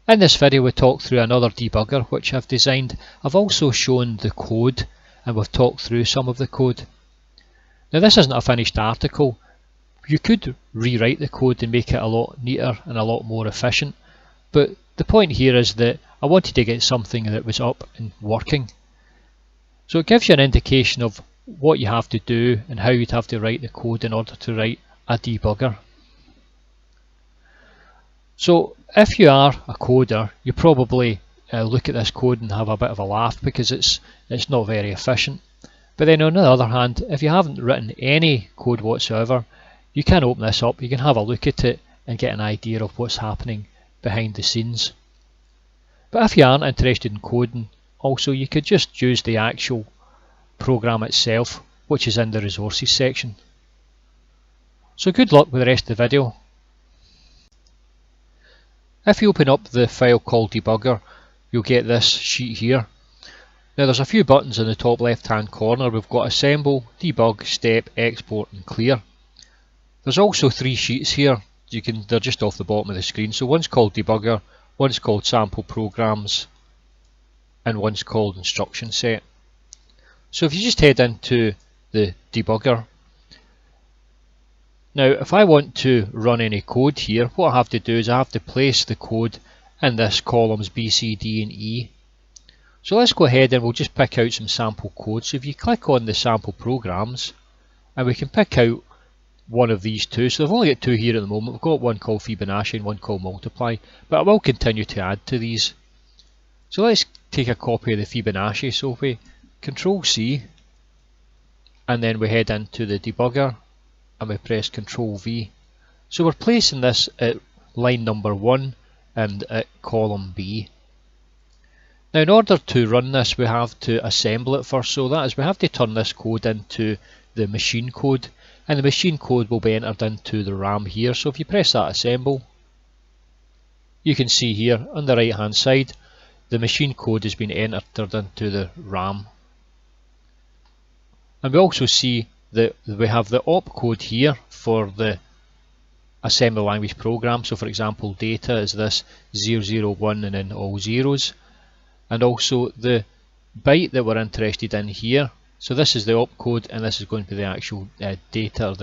In this video we talk through another debugger which I've designed. I've also shown the code and we've talked through some of the code. Now this isn't a finished article. You could rewrite the code and make it a lot neater and a lot more efficient, but the point here is that I wanted to get something that was up and working. So it gives you an indication of what you have to do and how you'd have to write the code in order to write a debugger. So if you are a coder, you probably look at this code and have a bit of a laugh because it's not very efficient. But then on the other hand, if you haven't written any code whatsoever, you can open this up, you can have a look at it and get an idea of what's happening behind the scenes. But if you aren't interested in coding, also you could just use the actual program itself, which is in the resources section. So good luck with the rest of the video. If you open up the file called Debugger, you'll get this sheet here. Now there's a few buttons in the top left hand corner. We've got Assemble, Debug, Step, Export and Clear. There's also three sheets here. They're just off the bottom of the screen. So one's called Debugger, one's called Sample Programs, and one's called Instruction Set. So if you just head into the debugger. Now if I want to run any code here, what I have to do is I have to place the code in this columns B, C, D and E. So let's go ahead and we'll just pick out some sample code. So if you click on the sample programs, and we can pick out one of these two. So I've only got two here at the moment. We've got one called Fibonacci and one called Multiply, but I will continue to add to these. So let's take a copy of the Fibonacci. So if we Control C and then we head into the debugger and we press Control V. So we're placing this at line number 1 and at column B. Now in order to run this we have to assemble it first, so that is we have to turn this code into the machine code, and the machine code will be entered into the RAM here. So if you press that assemble, you can see here on the right hand side the machine code has been entered into the RAM. And we also see that we have the opcode here for the assembly language program. So for example, data is this 001 and then all zeros, and also the byte that we're interested in here. So this is the opcode and this is going to be the actual data, or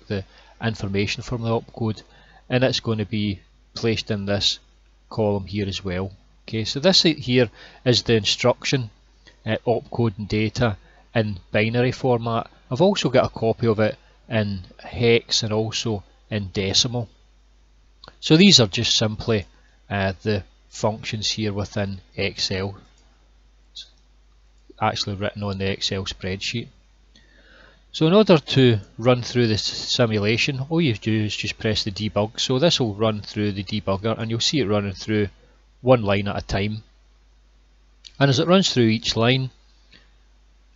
the information from the opcode, and it's going to be placed in this column here as well. Okay, so this here is the instruction opcode and data in binary format. I've also got a copy of it in hex and also in decimal. So these are just simply the functions here within Excel, actually written on the Excel spreadsheet. So in order to run through this simulation, all you do is just press the debug. So this will run through the debugger and you'll see it running through one line at a time. And as it runs through each line,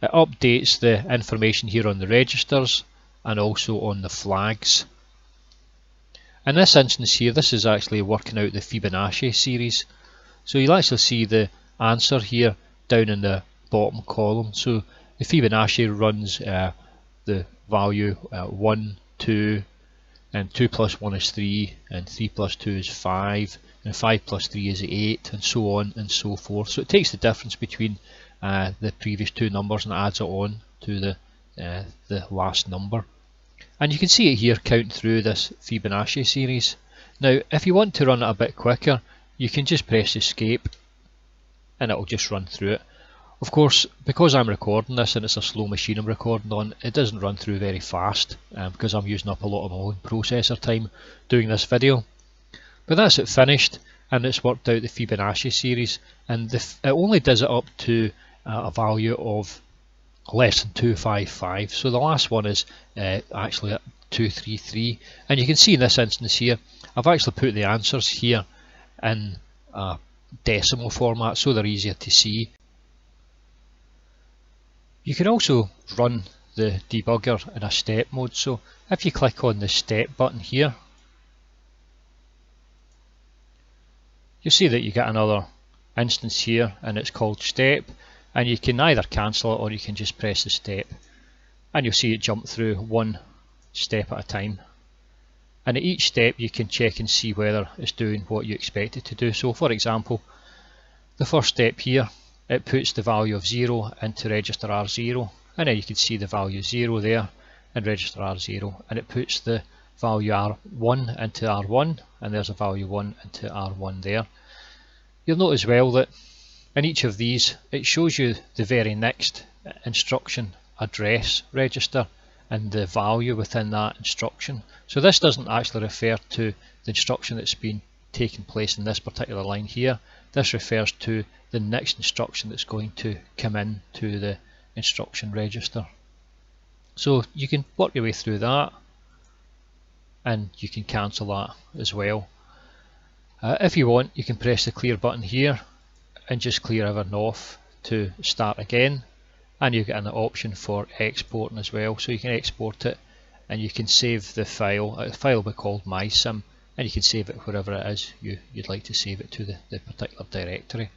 it updates the information here on the registers and also on the flags. In this instance here, this is actually working out the Fibonacci series. So you'll actually see the answer here down in the bottom column. So the Fibonacci runs the value 1, 2, and 2 plus 1 is 3, and 3 plus 2 is 5, and 5 plus 3 is 8, and so on and so forth. So it takes the difference between the previous two numbers and adds it on to the last number. And you can see it here counting through this Fibonacci series. Now if you want to run it a bit quicker, you can just press escape and it will just run through it. Of course, because I'm recording this and it's a slow machine I'm recording on, it doesn't run through very fast because I'm using up a lot of my own processor time doing this video. But that's it finished, and it's worked out the Fibonacci series, and it only does it up to a value of less than 255. So the last one is actually at 233, and you can see in this instance here I've actually put the answers here in decimal format so they're easier to see. You can also run the debugger in a step mode. So if you click on the step button here, you'll see that you get another instance here and it's called step, and you can either cancel it or you can just press the step and you'll see it jump through one step at a time. and at each step you can check and see whether it's doing what you expect it to do. So for example, the first step here, it puts the value of 0 into register R0, and then you can see the value 0 there in register R0, and it puts the value R1 into R1, and there's a value 1 into R1 there. You'll note as well that in each of these it shows you the very next instruction address register and the value within that instruction. So this doesn't actually refer to the instruction that's been taking place in this particular line here. This refers to the next instruction that's going to come in to the instruction register. So you can work your way through that, and you can cancel that as well. If you want, you can press the clear button here and just clear everything off to start again, and you get an option for exporting as well. So you can export it and you can save the file. A file will be called mysim, and you can save it wherever it is you'd like to save it to, the particular directory.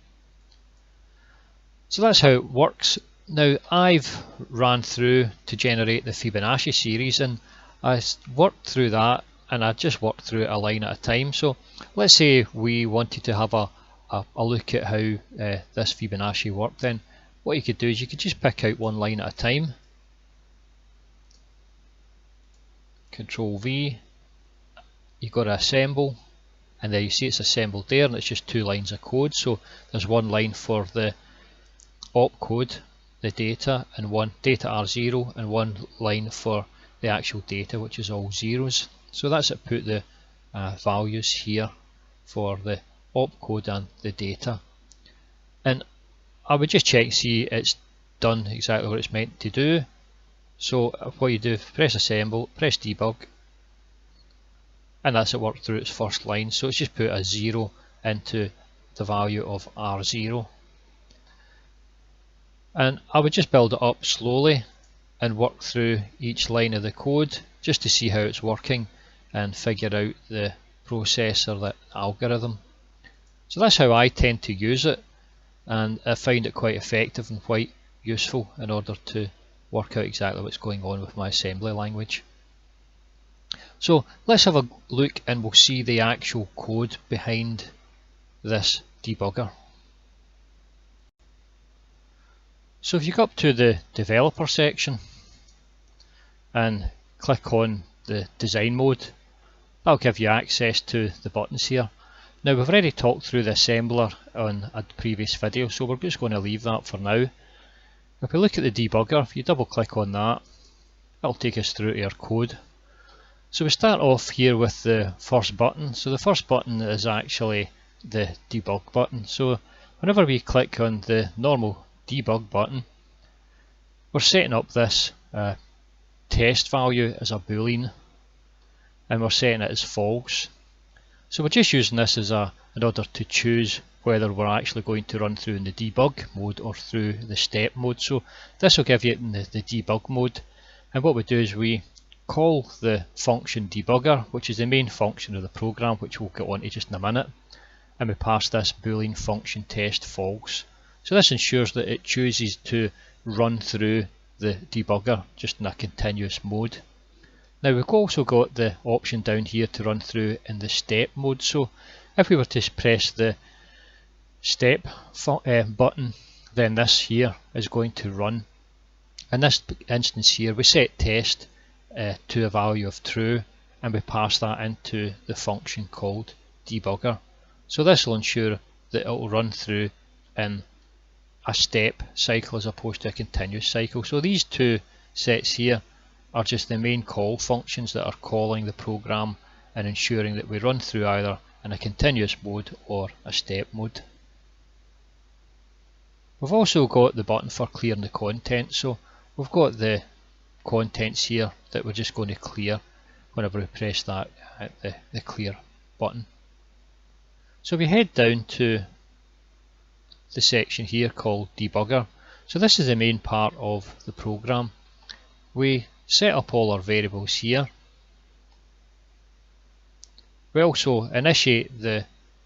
So that's how it works. Now I've ran through to generate the Fibonacci series, and I worked through that, and I just worked through it a line at a time. So let's say we wanted to have a look at how this Fibonacci worked. Then what you could do is you could just pick out one line at a time. Control V, you've got to assemble, and there you see it's assembled there, and it's just 2 lines of code. So there's one line for the opcode, the data, and one data R0, and one line for the actual data, which is all zeros. So that's it, put the values here for the opcode and the data. And I would just check, see it's done exactly what it's meant to do. So what you do, press assemble, press debug, and that's it worked through its first line. So it's just put a 0 into the value of R0. And I would just build it up slowly and work through each line of the code just to see how it's working and figure out the process or the algorithm. So that's how I tend to use it, and I find it quite effective and quite useful in order to work out exactly what's going on with my assembly language. So let's have a look and we'll see the actual code behind this debugger. So if you go up to the developer section and click on the design mode, that'll give you access to the buttons here. Now we've already talked through the assembler on a previous video, so we're just going to leave that for now. If we look at the debugger, if you double click on that, that'll take us through to our code. So we start off here with the first button. So the first button is actually the debug button. So whenever we click on the normal debug button, we're setting up this test value as a boolean, and we're setting it as false. So we're just using this as in order to choose whether we're actually going to run through in the debug mode or through the step mode. So this will give you it in the debug mode, and what we do is we call the function debugger, which is the main function of the program, which we'll get onto just in a minute, and we pass this boolean function test false. So this ensures that it chooses to run through the debugger just in a continuous mode. Now we've also got the option down here to run through in the step mode. So if we were to press the step button, then this here is going to run. In this instance here, we set test to a value of true, and we pass that into the function called debugger. So this will ensure that it will run through in a step cycle as opposed to a continuous cycle. So these two sets here are just the main call functions that are calling the program and ensuring that we run through either in a continuous mode or a step mode. We've also got the button for clearing the content. So we've got the contents here that we're just going to clear whenever we press that at the clear button. So we head down to the section here called debugger. So this is the main part of the program. We set up all our variables here. We also initiate the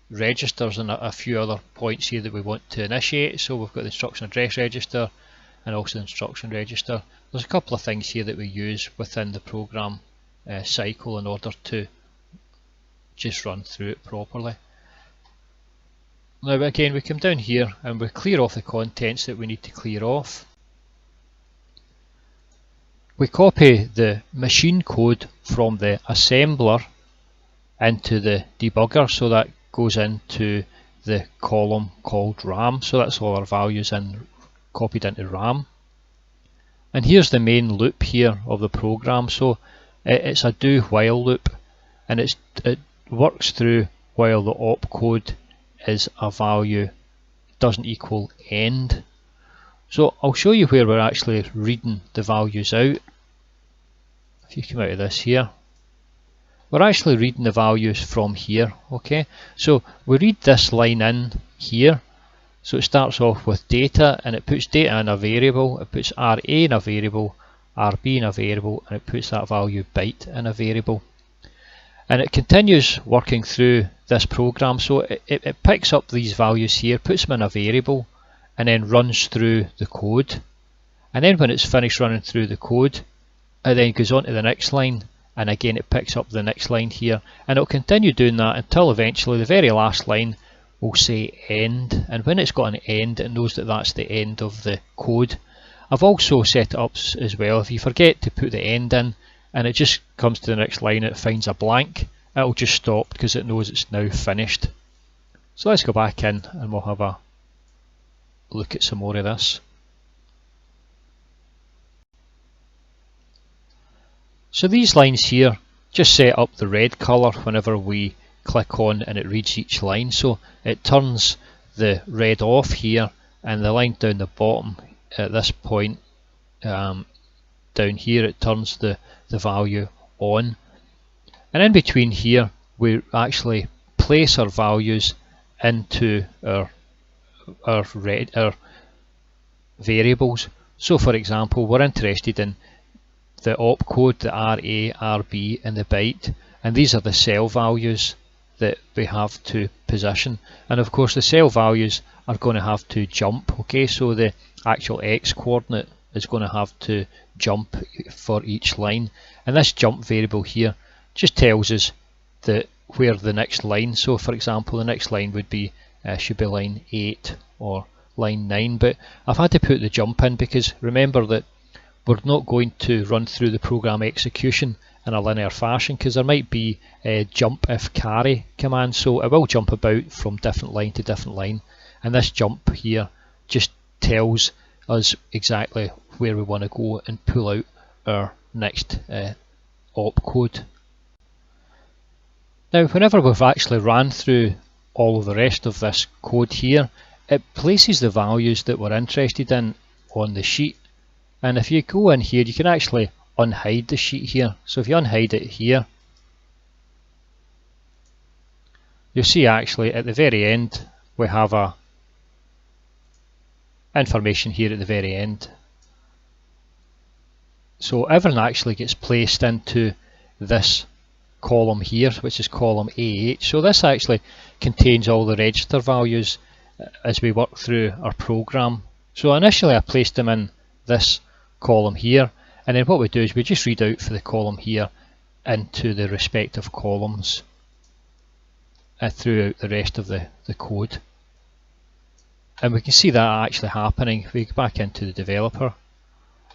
registers and a few other points here that we want to initiate. So we've got the instruction address register and also the instruction register. There's a couple of things here that we use within the program cycle in order to just run through it properly. Now again, we come down here and we clear off the contents that we need to clear off. We copy the machine code from the assembler into the debugger, so that goes into the column called RAM. So that's all our values copied into RAM. And here's the main loop here of the program. So it's a do while loop, and it works through while the opcode is a value doesn't equal end. So I'll show you where we're actually reading the values out. If you come out of this here, we're actually reading the values from here. Okay, so we read this line in here. So it starts off with data, and it puts data in a variable, it puts RA in a variable, RB in a variable, and it puts that value byte in a variable. And it continues working through this program. So it picks up these values here, puts them in a variable, and then runs through the code. And then when it's finished running through the code, it then goes on to the next line, and again it picks up the next line here, and it'll continue doing that until eventually the very last line will say end. And when it's got an end, it knows that that's the end of the code. I've also set it up as well, if you forget to put the end in and it just comes to the next line, it finds a blank, it'll just stop because it knows it's now finished. So let's go back in and we'll have a look at some more of this. So these lines here just set up the red colour whenever we click on and it reads each line. So it turns the red off here, and the line down the bottom at this point down here, it turns the value on. And in between here we actually place our values into our variables. So for example, we're interested in the opcode, the RA, RB and the byte, and these are the cell values that we have to position. And of course the cell values are going to have to jump. Okay, so the actual X coordinate is going to have to jump for each line, and this jump variable here just tells us where the next line. So for example, the next line would be should be line 8 or line 9, but I've had to put the jump in because remember that we're not going to run through the program execution in a linear fashion, because there might be a jump if carry command, so it will jump about from different line to different line, and this jump here just tells us exactly where we want to go and pull out our next opcode. Now whenever we've actually ran through all of the rest of this code here, it places the values that we're interested in on the sheet. And if you go in here, you can actually unhide the sheet here. So if you unhide it here, you'll see actually at the very end we have a information here at the very end. So everything actually gets placed into this column here, which is column AH. So this actually contains all the register values as we work through our program. So initially I placed them in this column here, and then what we do is we just read out for the column here into the respective columns throughout the rest of the code. And we can see that actually happening if we go back into the developer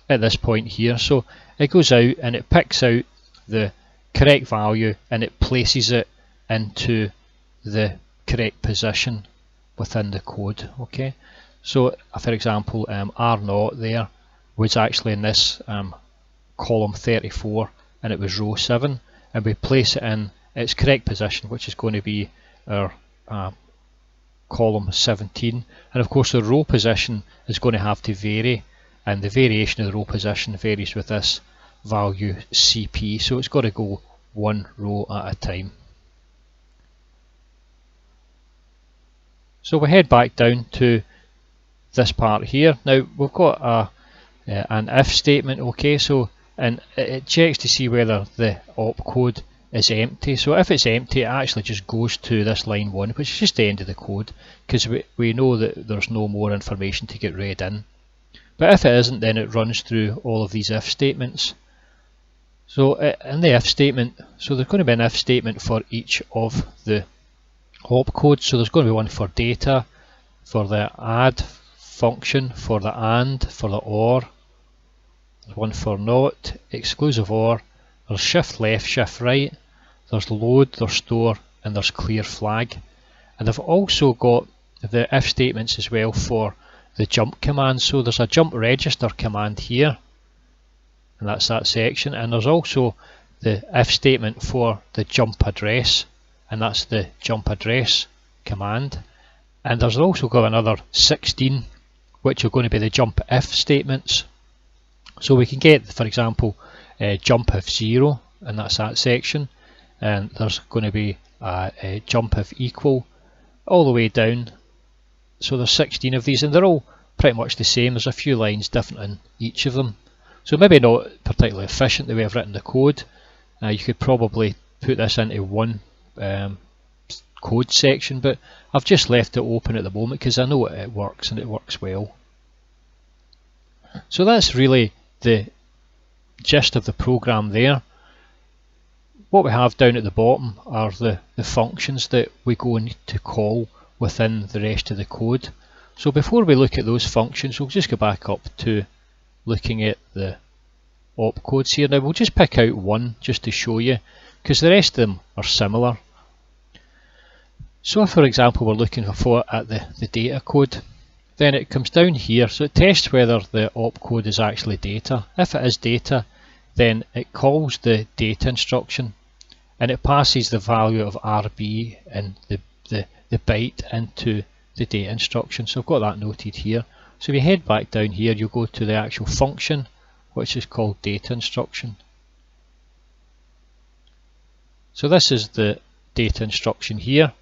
at this point here. So it goes out and it picks out the correct value and it places it into the correct position within the code. Okay, so for example R0 there was actually in this column 34 and it was row 7, and we place it in its correct position, which is going to be our column 17. And of course the row position is going to have to vary, and the variation of the row position varies with this value CP, so it's got to go one row at a time. So we head back down to this part here. Now we've got an if statement. Okay, so and it checks to see whether the opcode is empty. So if it's empty, it actually just goes to this line 1, which is just the end of the code, because we know that there's no more information to get read in. But if it isn't, then it runs through all of these if statements. So in the if statement, so there's going to be an if statement for each of the opcodes. So there's going to be one for data, for the add function, for the and, for the or. There's one for not, exclusive or, there's shift left, shift right, there's load, there's store, and there's clear flag. And I've also got the if statements as well for the jump command. So there's a jump register command here, and that's that section, and there's also the if statement for the jump address, and that's the jump address command. And there's also got another 16 which are going to be the jump if statements. So we can get, for example, jump if 0, and that's that section, and there's going to be a jump if equal all the way down. So there's 16 of these, and they're all pretty much the same. There's a few lines different in each of them. So maybe not particularly efficient the way I've written the code. You could probably put this into one code section, but I've just left it open at the moment because I know it works, and it works well. So that's really the gist of the program there. What we have down at the bottom are the functions that we go need to call within the rest of the code. So before we look at those functions, we'll just go back up to looking at the opcodes here. Now we'll just pick out one just to show you, because the rest of them are similar. So if, for example, we're looking at the data code, then it comes down here, so it tests whether the opcode is actually data. If it is data, then it calls the data instruction, and it passes the value of RB and the byte into the data instruction. So I've got that noted here. So if you head back down here, you'll go to the actual function, which is called data instruction. So this is the data instruction here.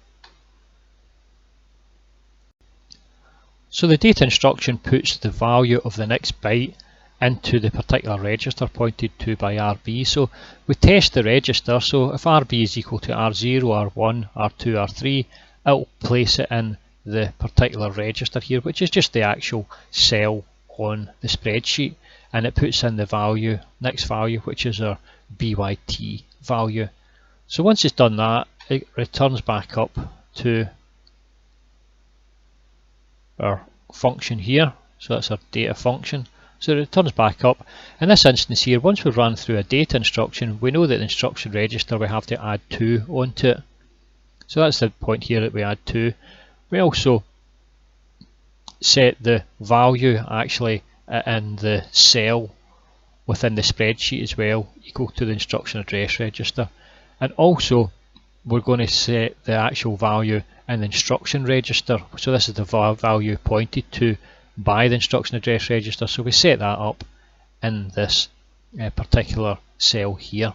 So the data instruction puts the value of the next byte into the particular register pointed to by RB. So we test the register, so if RB is equal to R0, R1, R2, R3, it'll place it in the particular register here, which is just the actual cell on the spreadsheet, and it puts in the value, next value, which is our BYT value. So once it's done that, it returns back up to our function here. So that's our data function. So it returns back up. In this instance here, once we've run through a data instruction, we know that the instruction register we have to add 2 onto it. So that's the point here that we add 2. We also set the value actually in the cell within the spreadsheet as well, equal to the instruction address register. And also we're going to set the actual value in the instruction register. So this is the value pointed to by the instruction address register. So we set that up in this particular cell here.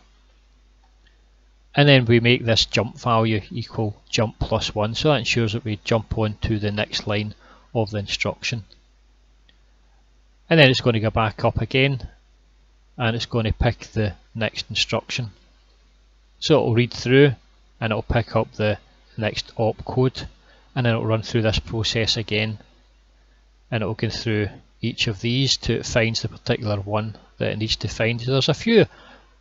And then we make this jump value equal jump plus 1. So that ensures that we jump on to the next line of the instruction. And then it's going to go back up again, and it's going to pick the next instruction. So it will read through, and it will pick up the next opcode, and then it will run through this process again, and it will go through each of these till it finds the particular one that it needs to find. So there's a few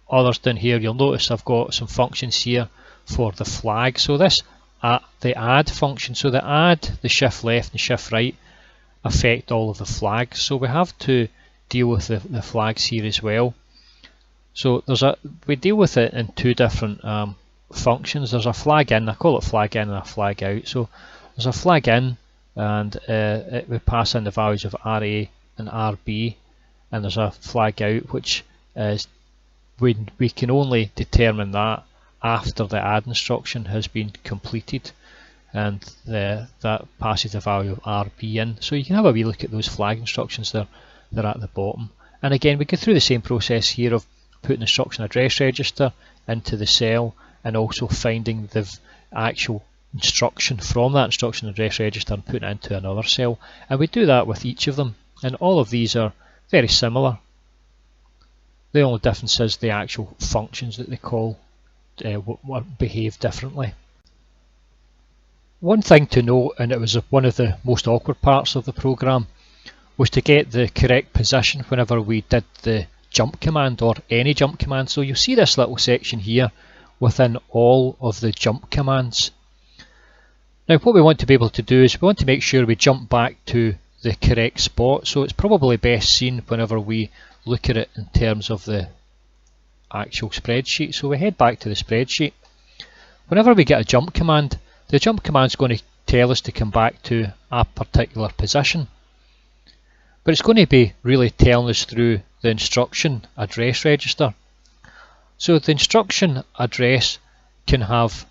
others down here. You'll notice I've got some functions here for the flag. So this the add function, so the add, the shift left and shift right affect all of the flags. So we have to deal with the flags here as well. So we deal with it in two different functions. There's a flag in, I call it flag in, and a flag out. So there's a flag in, and we pass in the values of RA and RB, and there's a flag out, which is we can only determine that after the add instruction has been completed, and that passes the value of RB in. So you can have a wee look at those flag instructions there. They're at the bottom. And again, we go through the same process here of putting the instruction address register into the cell, and also finding the actual instruction from that instruction address register and putting it into another cell. And we do that with each of them, and all of these are very similar. The only difference is the actual functions that they call behave differently. One thing to note, and it was one of the most awkward parts of the program, was to get the correct position whenever we did the jump command or any jump command. So you'll see this little section here within all of the jump commands. Now what we want to be able to do is we want to make sure we jump back to the correct spot. So it's probably best seen whenever we look at it in terms of the actual spreadsheet. So we head back to the spreadsheet. Whenever we get a jump command, the jump command is going to tell us to come back to a particular position. But it's going to be really telling us through the instruction address register. So the instruction address can have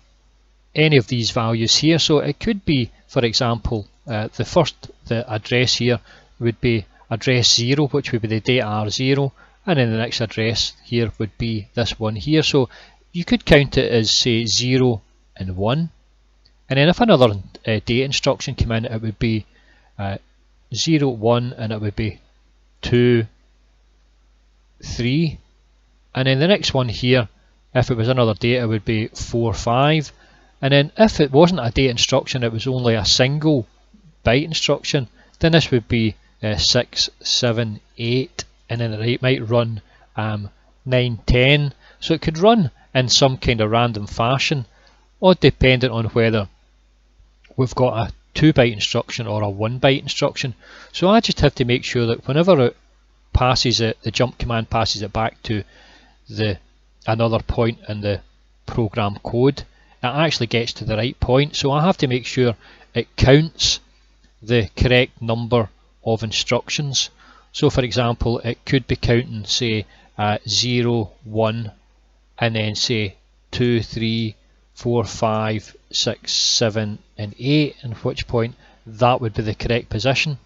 any of these values here. So it could be, for example, the address here would be address 0, which would be the data R0, and then the next address here would be this one here. So you could count it as, say, 0 and 1, and then if another data instruction came in, it would be 0, 1, and it would be 2, 3, and then the next one here, if it was another data, would be 4, 5, and then if it wasn't a data instruction, it was only a single byte instruction, then this would be 6, 7, 8, and then it might run 9, 10. So it could run in some kind of random fashion, or dependent on whether we've got a 2-byte instruction or a 1-byte instruction. So I just have to make sure that whenever it passes it, the jump command passes it back to another point in the program code, it actually gets to the right point. So I have to make sure it counts the correct number of instructions. So for example, it could be counting, say, 0, 1, and then say 2, 3, 4, 5, 6, 7, and 8, at which point that would be the correct position.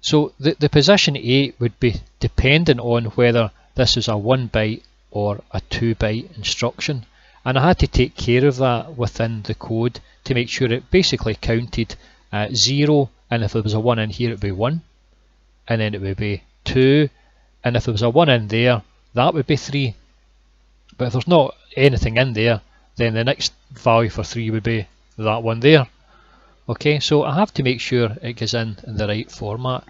So the position 8 would be dependent on whether this is a 1-byte or a 2-byte instruction, and I had to take care of that within the code to make sure it basically counted 0, and if there was a 1 in here it would be 1, and then it would be 2, and if there was a 1 in there that would be 3. But if there's not anything in there, then the next value for 3 would be that one there. Okay, so I have to make sure it goes in the right format.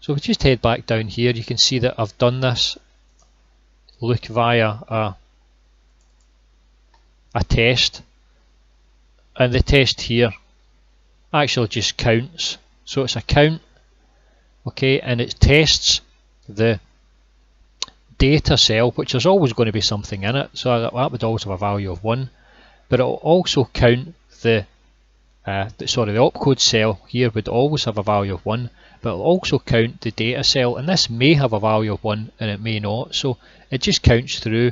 So if we just head back down here, you can see that I've done this look via a test, and the test here actually just counts. So it's a count, okay, and it tests the data cell, which there's always going to be something in it, so that would always have a value of 1, but it will also count the opcode cell here would always have a value of 1, but it will also count the data cell, and this may have a value of 1 and it may not, so it just counts through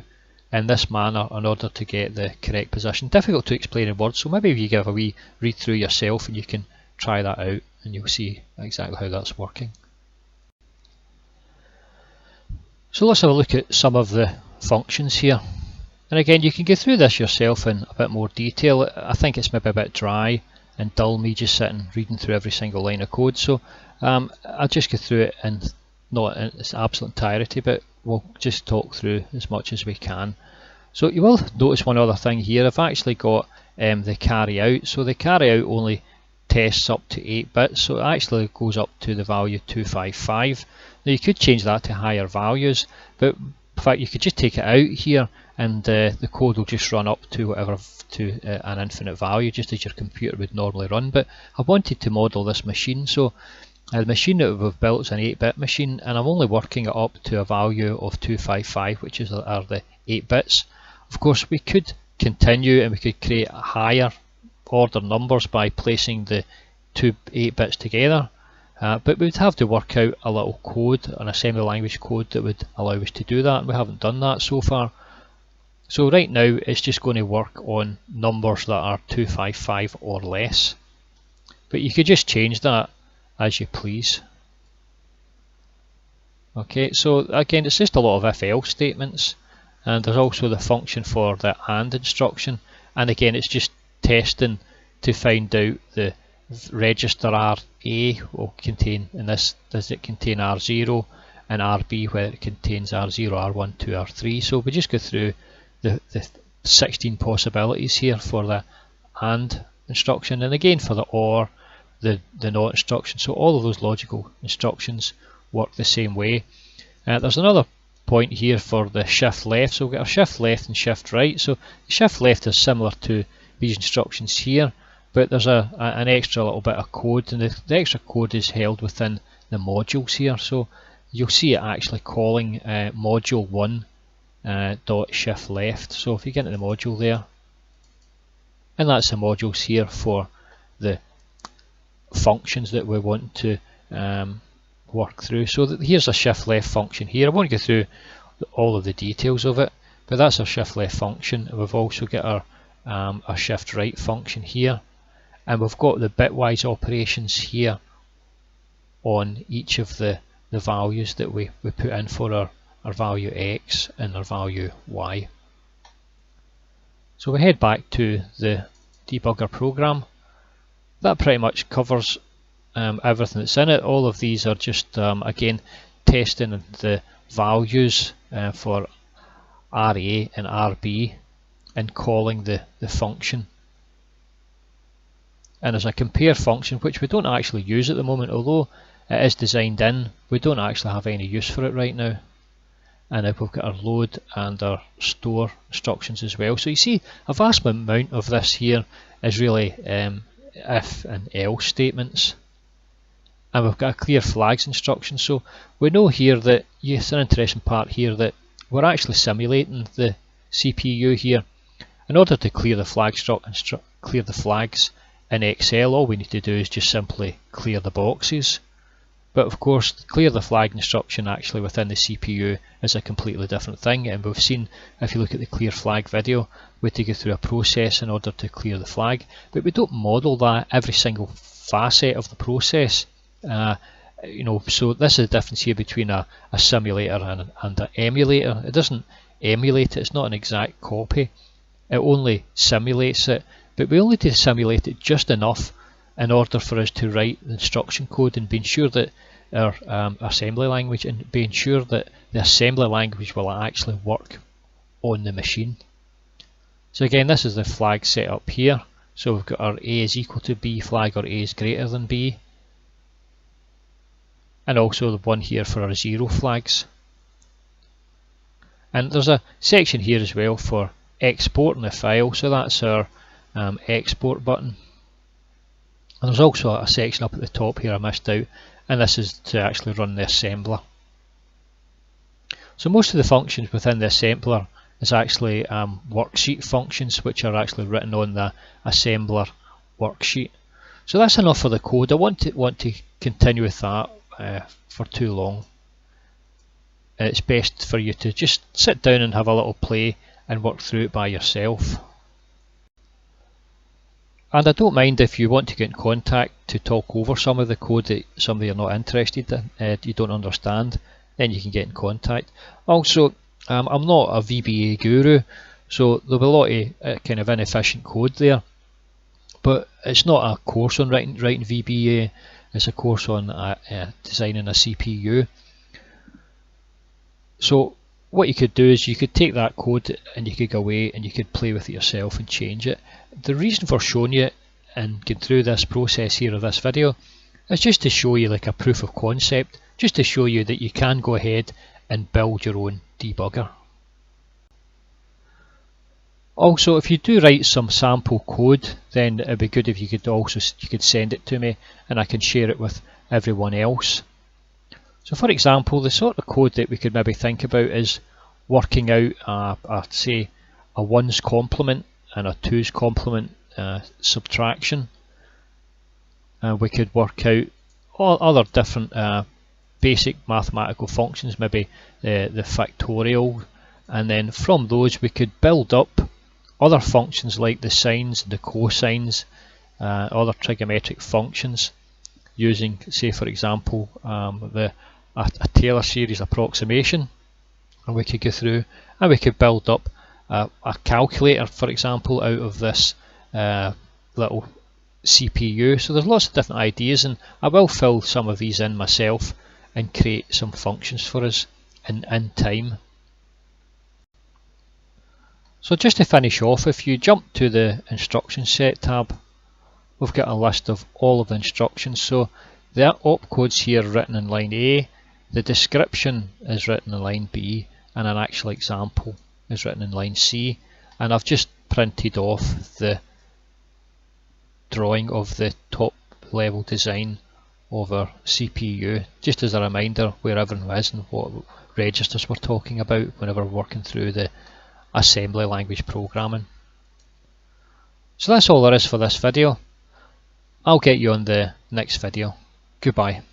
in this manner in order to get the correct position. Difficult to explain in words, so maybe if you give a wee read through yourself and you can try that out and you'll see exactly how that's working. So let's have a look at some of the functions here, and again you can go through this yourself in a bit more detail. I think it's maybe a bit dry and dull, me just sitting reading through every single line of code, so I'll just go through it in not in its absolute entirety, but we'll just talk through as much as we can. So you will notice one other thing here. I've actually got the carry out, so the carry out only tests up to 8 bits, so it actually goes up to the value 255. Now you could change that to higher values, but in fact you could just take it out here and the code will just run up to whatever, to an infinite value, just as your computer would normally run. But I wanted to model this machine, so the machine that we've built is an 8-bit machine, and I'm only working it up to a value of 255, which are the 8 bits. Of course we could continue and we could create higher order numbers by placing the two 8 bits together, but we'd have to work out a little code, an assembly language code that would allow us to do that, and we haven't done that so far. So right now it's just going to work on numbers that are 255 or less, but you could just change that as you please. Okay, so again it's just a lot of if-else statements, and there's also the function for the AND instruction, and again it's just testing to find out the register RA will contain, in this, does it contain R0, and RB whether it contains R0, R1, 2, R3. So we just go through the 16 possibilities here for the AND instruction, and again for the OR, the NOT instruction. So all of those logical instructions work the same way. There's another point here for the shift left, so we've got our shift left and shift right. So shift left is similar to these instructions here, but there's an extra little bit of code, and the extra code is held within the modules here. So you'll see it actually calling module 1 dot shift left. So if you get into the module there, and that's the modules here for the functions that we want to work through. So here's a shift left function here. I won't go through all of the details of it, but that's our shift left function. And we've also got our shift right function here, and we've got the bitwise operations here on each of the values that we put in for our value x and our value y. So we head back to the debugger program. That pretty much covers everything that's in it. All of these are just again testing the values for RA and RB and calling the function. And there's a compare function which we don't actually use at the moment, although it is designed in. We don't actually have any use for it right now. And then we've got our load and our store instructions as well. So you see a vast amount of this here is really if and else statements. And we've got a clear flags instruction. So we know here that, yes, an interesting part here, that we're actually simulating the CPU here. In order to clear the flags in Excel, all we need to do is just simply clear the boxes. But of course, clear the flag instruction actually within the CPU is a completely different thing, and we've seen, if you look at the clear flag video, we have to go through a process in order to clear the flag, but we don't model that every single facet of the process. You know, so this is the difference here between a simulator and an emulator. It doesn't emulate it, it's not an exact copy, it only simulates it, but we only need to simulate it just enough in order for us to write the instruction code and be sure that our assembly language, and being sure that the assembly language will actually work on the machine. So again, this is the flag set up here. So we've got our A is equal to B flag, or A is greater than B, and also the one here for our 0 flags. And there's a section here as well for exporting the file, so that's our export button. And there's also a section up at the top here I missed out, and this is to actually run the assembler. So most of the functions within the assembler is actually worksheet functions, which are actually written on the assembler worksheet. So that's enough for the code. I want to continue with that for too long. It's best for you to just sit down and have a little play and work through it by yourself. And I don't mind if you want to get in contact to talk over some of the code that some of you are not interested in, you don't understand, then you can get in contact. Also, I'm not a VBA guru, so there'll be a lot of kind of inefficient code there, but it's not a course on writing VBA, it's a course on designing a CPU. So what you could do is you could take that code and you could go away and you could play with it yourself and change it. The reason for showing you and going through this process here of this video is just to show you like a proof of concept, just to show you that you can go ahead and build your own debugger. Also, if you do write some sample code, then it'd be good if you could send it to me and I can share it with everyone else. So for example, the sort of code that we could maybe think about is working out say a 1's complement and a 2's complement subtraction. We could work out all other different basic mathematical functions, maybe the factorial, and then from those we could build up other functions like the sines, the cosines, other trigonometric functions using, say for example, a Taylor series approximation, and we could go through and we could build up a calculator, for example, out of this little CPU. So there's lots of different ideas, and I will fill some of these in myself and create some functions for us in time. So just to finish off, if you jump to the instruction set tab, we've got a list of all of the instructions. So the opcode's here written in line A, the description is written in line B, and an actual example is written in line C, and I've just printed off the drawing of the top level design of our CPU, just as a reminder where everything is and what registers we're talking about whenever we're working through the assembly language programming. So that's all there is for this video. I'll get you on the next video. Goodbye.